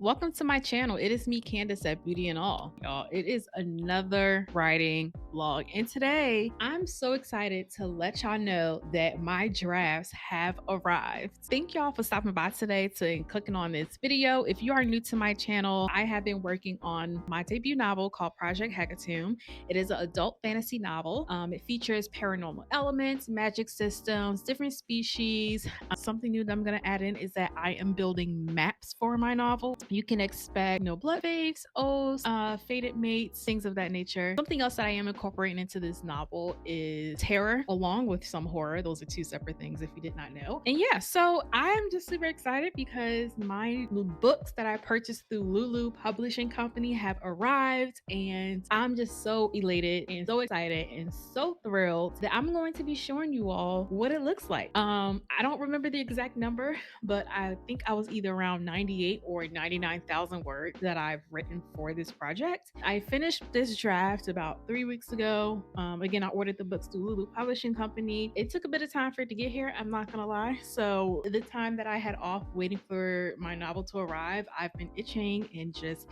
Welcome to my channel. It is me, Candace at Beauty and All. Y'all, it is another writing vlog. And today I'm so excited to let y'all know that my drafts have arrived. Thank y'all for stopping by today and clicking on this video. If you are new to my channel, I have been working on my debut novel called Project Hecatomb. It is an adult fantasy novel. It features paranormal elements, magic systems, different species. Something new that I'm going to add in is that I am building maps for my novel. You can expect, blood babes, oaths, fated mates, things of that nature. Something else that I am incorporating into this novel is terror, along with some horror. Those are two separate things if you did not know. And yeah, so I'm just super excited because my books that I purchased through Lulu Publishing Company have arrived, and I'm just so elated and so excited and so thrilled that I'm going to be showing you all what it looks like. I don't remember the exact number, but I think I was either around 98 or 99,000 words that I've written for this project. I finished this draft about 3 weeks ago. Again, I ordered the books through Lulu Publishing Company. It took a bit of time for it to get here, I'm not gonna lie. So the time that I had off waiting for my novel to arrive, I've been itching and just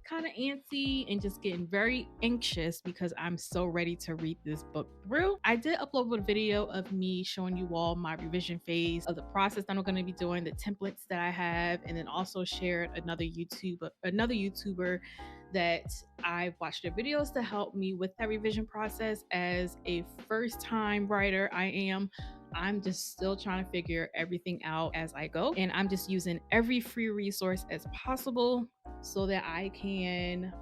kind of antsy and just getting very anxious because I'm so ready to read this book through. I did upload a video of me showing you all my revision phase of the process that I'm going to be doing, the templates that I have, and then also shared another YouTuber that I watched their videos to help me with that revision process. As a first time writer, I'm just still trying to figure everything out as I go. And I'm just using every free resource as possible so that I can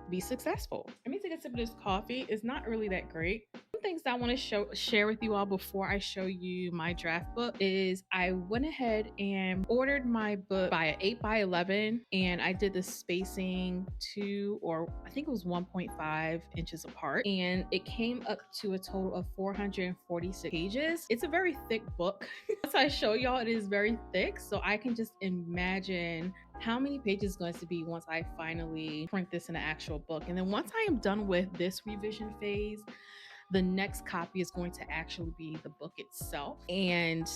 be successful. Let me take a sip of this coffee. It's not really that great. Some things that I want to share with you all before I show you my draft book is I went ahead and ordered my book by an 8x11, and I did the spacing 2, or I think it was 1.5 inches apart, and it came up to a total of 446 pages. It's a very thick book. Once I show y'all, it is very thick, so I can just imagine how many pages is going to be once I finally print this in an actual book. And then once I am done with this revision phase, the next copy is going to actually be the book itself. And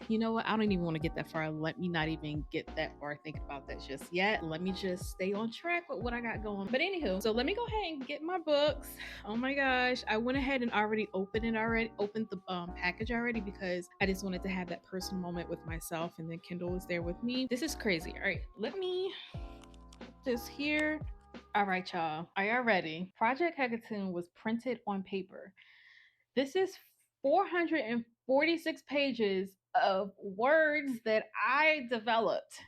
you know what? I don't even want to get that far. Let me not even get that far thinking about that just yet. Let me just stay on track with what I got going. But anywho, so let me go ahead and get my books. Oh my gosh, I went ahead and opened the package already because I just wanted to have that personal moment with myself, and then Kindle is there with me. This is crazy. All right, let me put this here. All right, y'all. Are y'all ready? Project Hecatomb was printed on paper. This is 446 pages of words that I developed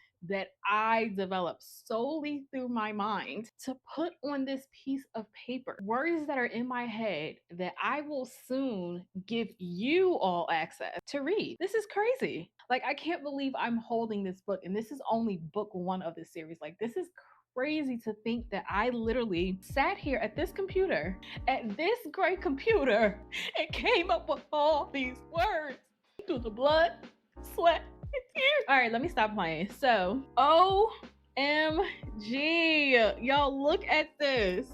solely through my mind to put on this piece of paper. Words that are in my head that I will soon give you all access to read. This is crazy. Like, I can't believe I'm holding this book, and this is only book 1 of this series. Like, this is crazy to think that I literally sat here at this great computer, and came up with all these words through the blood, sweat, and tears. All right, let me stop playing. So, OMG, y'all, look at this.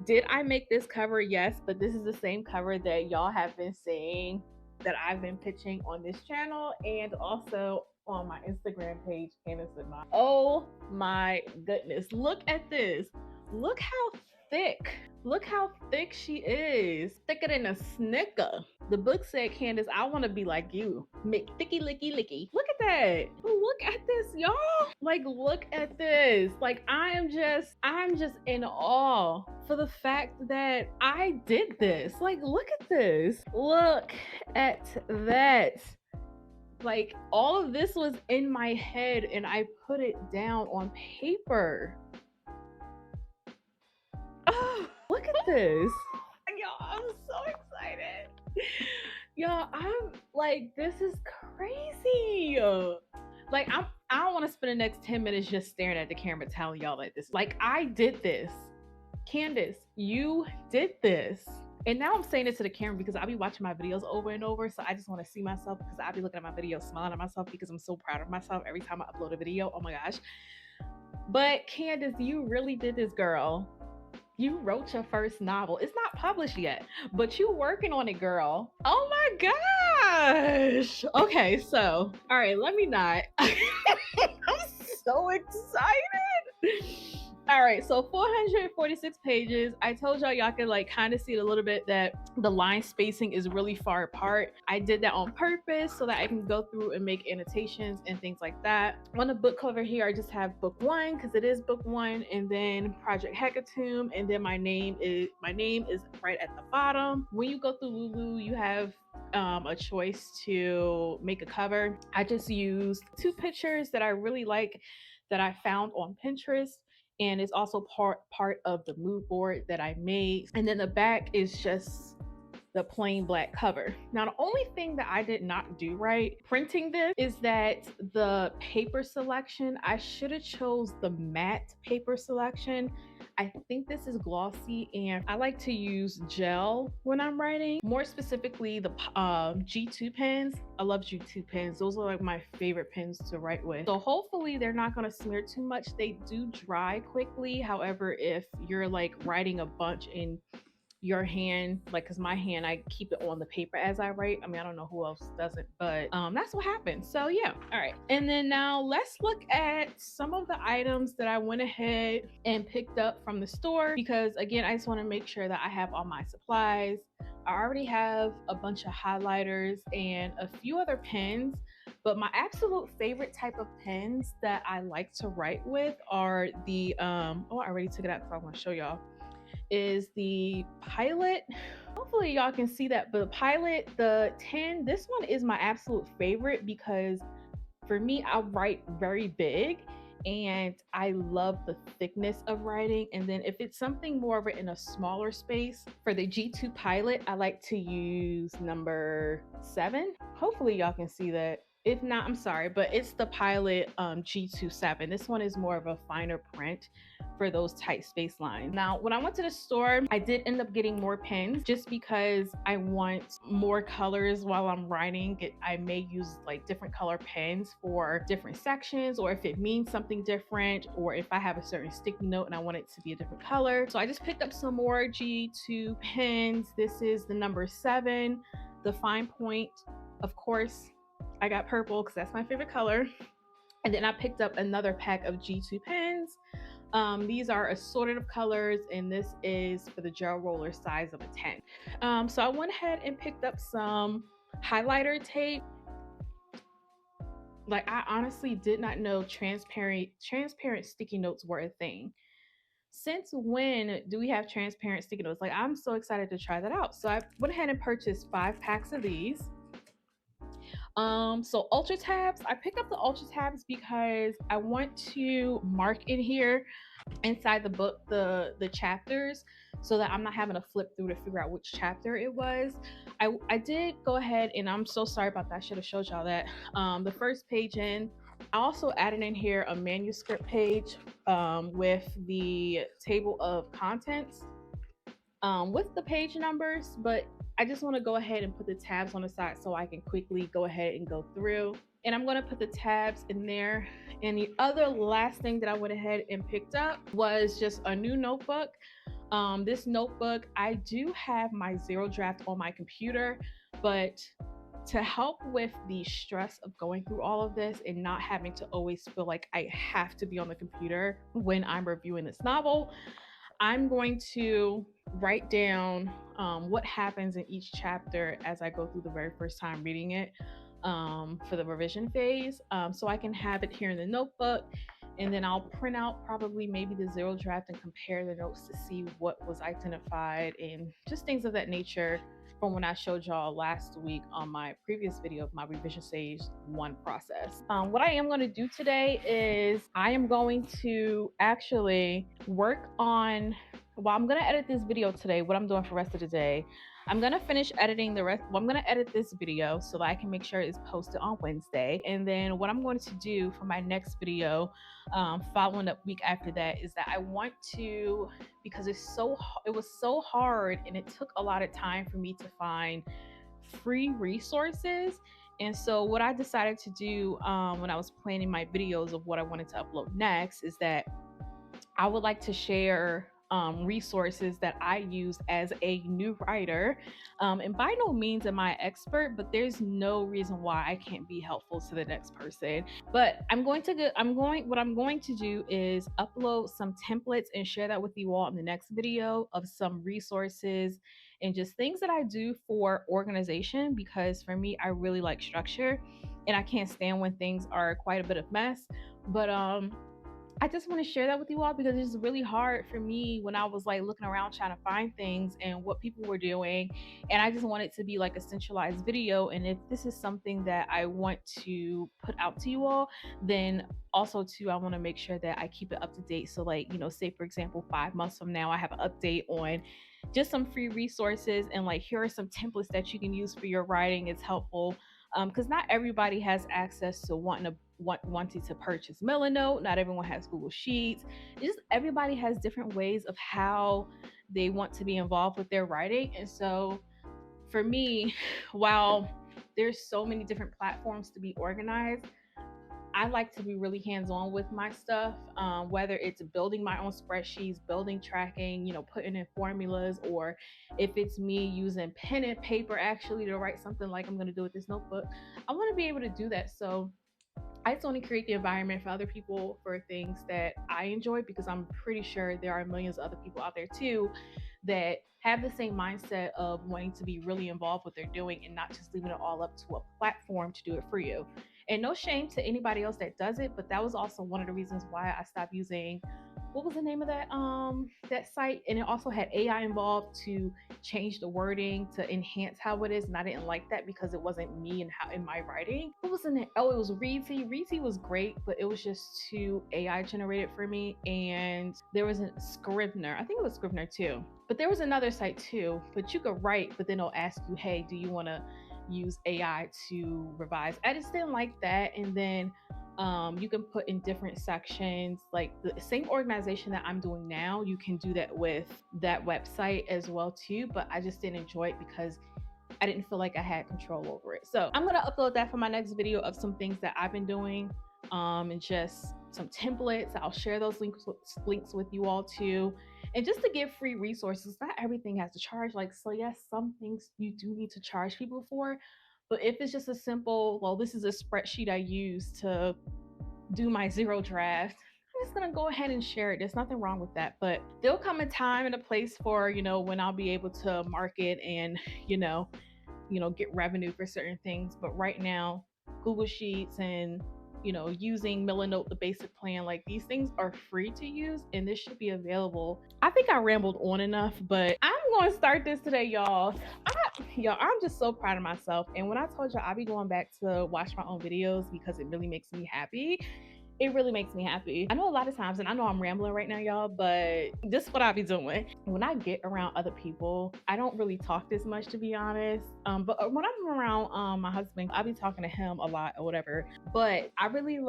Did I make this cover? Yes, but this is the same cover that y'all have been seeing, that I've been pitching on this channel and also on my Instagram page, Candace and Mom. Oh my goodness, look at this. Look how thick. Look how thick she is. Thicker than a Snicker. The book said, Candace, I want to be like you. Make thicky licky licky. Look at that. Look at this, y'all. Like, look at this. Like, I'm just in awe for the fact that I did this. Like, look at this. Look at that. Like, all of this was in my head and I put it down on paper. Oh, look at this. Y'all, I'm so excited. Y'all, I'm like, this is crazy. Like, I don't want to spend the next 10 minutes just staring at the camera telling y'all that this, like, I did this. Candace, you did this. And now I'm saying it to the camera because I'll be watching my videos over and over. So I just want to see myself, because I'll be looking at my videos, smiling at myself because I'm so proud of myself every time I upload a video. Oh my gosh. But Candace, you really did this, girl. You wrote your first novel. It's not published yet, but you working on it, girl. Oh my gosh. Okay, so, all right, let me not. I'm so excited. All right, so 446 pages. I told y'all can like kind of see it a little bit that the line spacing is really far apart. I did that on purpose so that I can go through and make annotations and things like that. On the book cover here, I just have book 1 because it is book 1, and then Project Hecatomb, and then my name is right at the bottom. When you go through Lulu, you have a choice to make a cover. I just used 2 pictures that I really like that I found on Pinterest, and it's also part of the mood board that I made. And then the back is just the plain black cover. Now, the only thing that I did not do right printing this is that the paper selection, I should have chose the matte paper selection. I think this is glossy, and I like to use gel when I'm writing. More specifically, the G2 pens. I love G2 pens. Those are like my favorite pens to write with. So hopefully they're not going to smear too much. They do dry quickly. However, if you're like writing a bunch in your hand, like, because my hand, I keep it on the paper as I write. I mean, I don't know who else does it, but that's what happens. So yeah. All right, and then now let's look at some of the items that I went ahead and picked up from the store, because again, I just want to make sure that I have all my supplies. I already have a bunch of highlighters and a few other pens, but my absolute favorite type of pens that I like to write with are the I already took it out because I want to show y'all, is the Pilot. Hopefully y'all can see that, but the Pilot, the 10, this one is my absolute favorite because for me, I write very big and I love the thickness of writing. And then if it's something more of it in a smaller space, for the G2 Pilot, I like to use number 7. Hopefully y'all can see that. If not, I'm sorry, but it's the Pilot G27. This one is more of a finer print for those tight space lines. Now, when I went to the store, I did end up getting more pens just because I want more colors while I'm writing. I may use like different color pens for different sections, or if it means something different, or if I have a certain sticky note and I want it to be a different color. So I just picked up some more G2 pens. This is the number 7, the fine point. Of course, I got purple because that's my favorite color. And then I picked up another pack of G2 pens. These are assorted of colors, and this is for the gel roller size of a 10. So I went ahead and picked up some highlighter tape. Like, I honestly did not know transparent sticky notes were a thing. Since when do we have transparent sticky notes? Like, I'm so excited to try that out. So I went ahead and purchased 5 packs of these. So ultra tabs, I picked up the ultra tabs because I want to mark in here inside the book the chapters, so that I'm not having to flip through to figure out which chapter it was. I did go ahead, and I'm so sorry about that. I should have showed y'all that. The first page in, I also added in here a manuscript page with the table of contents with the page numbers, but I just want to go ahead and put the tabs on the side so I can quickly go ahead and go through. And I'm going to put the tabs in there. And the other last thing that I went ahead and picked up was just a new notebook. This notebook, I do have my zero draft on my computer, but to help with the stress of going through all of this and not having to always feel like I have to be on the computer when I'm reviewing this novel, I'm going to write down what happens in each chapter as I go through the very first time reading it for the revision phase. So I can have it here in the notebook, and then I'll print out probably maybe the zero draft and compare the notes to see what was identified and just things of that nature from when I showed y'all last week on my previous video of my revision stage 1 process. What I am going to do today is I am going to actually work on, well, I'm going to edit this video today. What I'm doing for the rest of the day, I'm going to finish editing the rest. Well, I'm going to edit this video so that I can make sure it's posted on Wednesday. And then what I'm going to do for my next video, following up week after that, is that I want to, because it was so hard and it took a lot of time for me to find free resources. And so what I decided to do when I was planning my videos of what I wanted to upload next is that I would like to share resources that I use as a new writer. And by no means am I an expert, but there's no reason why I can't be helpful to the next person. But what I'm going to do is upload some templates and share that with you all in the next video of some resources and just things that I do for organization, because for me, I really like structure and I can't stand when things are quite a bit of mess. But I just want to share that with you all because it's really hard for me when I was like looking around trying to find things and what people were doing. And I just want it to be like a centralized video. And if this is something that I want to put out to you all, then also too, I want to make sure that I keep it up to date. So like, say for example, 5 months from now, I have an update on just some free resources and like, here are some templates that you can use for your writing. It's helpful because not everybody has access to wanting to purchase Milanote. Not everyone has Google Sheets. Just everybody has different ways of how they want to be involved with their writing. And so for me, while there's so many different platforms to be organized, I like to be really hands-on with my stuff, whether it's building my own spreadsheets, building tracking, putting in formulas, or if it's me using pen and paper actually to write something like I'm going to do with this notebook. I want to be able to do that. So I just want to create the environment for other people for things that I enjoy, because I'm pretty sure there are millions of other people out there too that have the same mindset of wanting to be really involved with what they're doing and not just leaving it all up to a platform to do it for you. And no shame to anybody else that does it, but that was also one of the reasons why I stopped using, what was the name of that site? And it also had AI involved to change the wording to enhance how it is, and I didn't like that because it wasn't me and how in my writing. What was in it? Oh, it was Reedsy. Reedsy was great, but it was just too AI generated for me. And there was a Scrivener. I think it was Scrivener too. But there was another site too. But you could write, but then it'll ask you, hey, do you want to use AI to revise? I just didn't like that. And then you can put in different sections, like the same organization that I'm doing now, you can do that with that website as well too. But I just didn't enjoy it because I didn't feel like I had control over it. So I'm gonna upload that for my next video of some things that I've been doing, and just some templates. I'll share those links with you all too. And just to give free resources, not everything has to charge. Like, so yes, some things you do need to charge people for, but if it's just a simple, well, this is a spreadsheet I use to do my zero draft, I'm just gonna go ahead and share it. There's nothing wrong with that. But there'll come a time and a place for, when I'll be able to market and, get revenue for certain things. But right now, Google Sheets and using Milanote, the basic plan, like these things are free to use and this should be available. I think I rambled on enough, but I'm going to start this today, y'all. I'm just so proud of myself. And when I told y'all I'll be going back to watch my own videos because it really makes me happy. It really makes me happy. I know a lot of times, and I know I'm rambling right now, y'all, but this is what I be doing. When I get around other people, I don't really talk this much, to be honest. But when I'm around my husband, I be talking to him a lot or whatever. But I really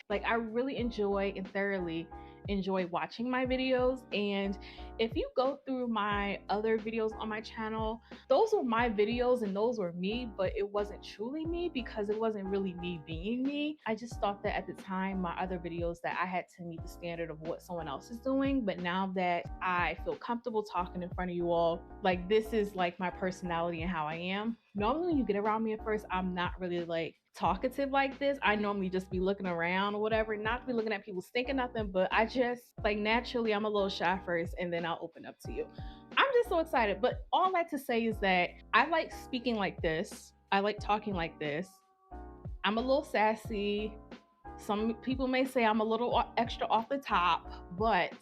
I really enjoy and thoroughly enjoy watching my videos. And if you go through my other videos on my channel, those were my videos and those were me, but it wasn't truly me because it wasn't really me being me. I just thought that at the time, my other videos, that I had to meet the standard of what someone else is doing. But now that I feel comfortable talking in front of you all, like this is like my personality and how I am. Normally when you get around me at first, I'm not really like talkative like this. I normally just be looking around or whatever, not be looking at people thinking nothing, but I just like naturally I'm a little shy first and then I'll open up to you. I'm just so excited. But all that to say is that I like speaking like this. I like talking like this. I'm a little sassy. Some people may say I'm a little extra off the top, but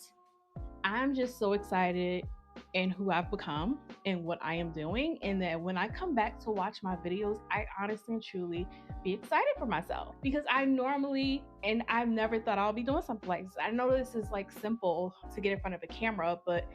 I'm just so excited in who I've become and what I am doing. And that when I come back to watch my videos, I honestly and truly be excited for myself because I've never thought I'll be doing something like this. I know this is like simple to get in front of a camera, but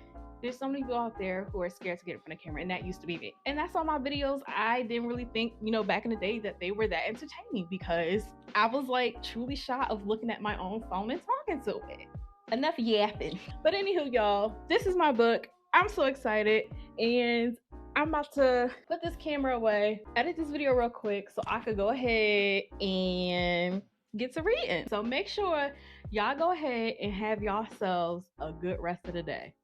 there's so many people out there who are scared to get in front of the camera, and that used to be me. And that's all my videos. I didn't really think, back in the day that they were that entertaining because I was like truly shy of looking at my own phone and talking to it. Enough yapping. But anywho, y'all, this is my book. I'm so excited, and I'm about to put this camera away, edit this video real quick so I could go ahead and get to reading. So make sure y'all go ahead and have yourselves a good rest of the day.